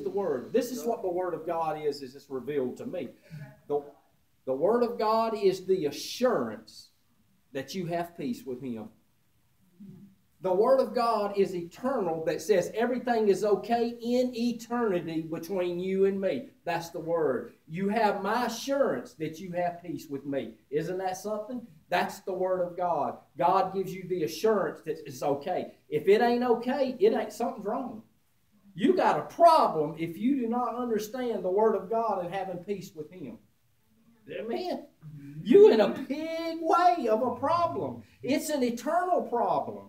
the Word. This is what the Word of God is as it's revealed to me. The Word of God is the assurance that you have peace with Him. The Word of God is eternal, that says everything is okay in eternity between you and me. That's the Word. You have my assurance that you have peace with me. Isn't that something? That's the Word of God. God gives you the assurance that it's okay. If it ain't okay, something's wrong. You got a problem if you do not understand the Word of God and having peace with Him. Amen. You in a big way of a problem. It's an eternal problem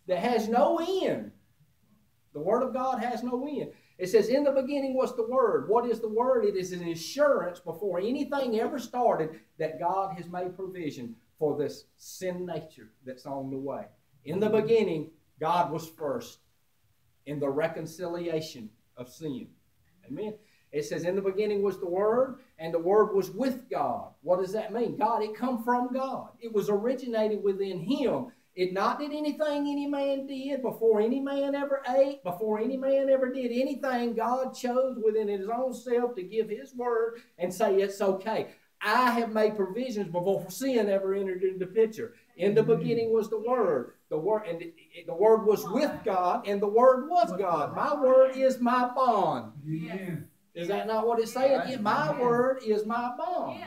that has no end. The Word of God has no end. It says, in the beginning was the Word. What is the Word? It is an assurance before anything ever started that God has made provision for this sin nature that's on the way. In the beginning, God was first in the reconciliation of sin. Amen. It says, in the beginning was the Word, and the Word was with God. What does that mean? God, it come from God. It was originated within Him. It not did anything any man did before any man ever ate, before any man ever did anything. God chose within His own self to give His Word and say it's okay. I have made provisions before sin ever entered into the picture. In the beginning was the Word. The Word was with God, and the Word was God. My Word is my bond. Yeah. Is that not what it's saying? My Word is my bond.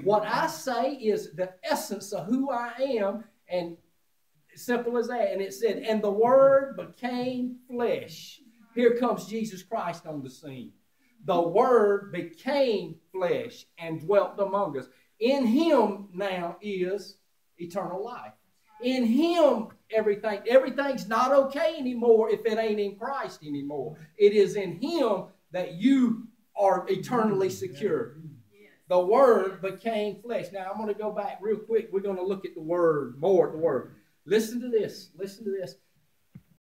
What I say is the essence of who I am, and simple as that. And it said, and the Word became flesh. Here comes Jesus Christ on the scene. The Word became flesh and dwelt among us. In Him now is eternal life. In Him, everything's not okay anymore if it ain't in Christ anymore. It is in Him that you are eternally secure. The Word became flesh. Now, I'm going to go back real quick. We're going to look at the Word, more at the Word. Listen to this. Listen to this.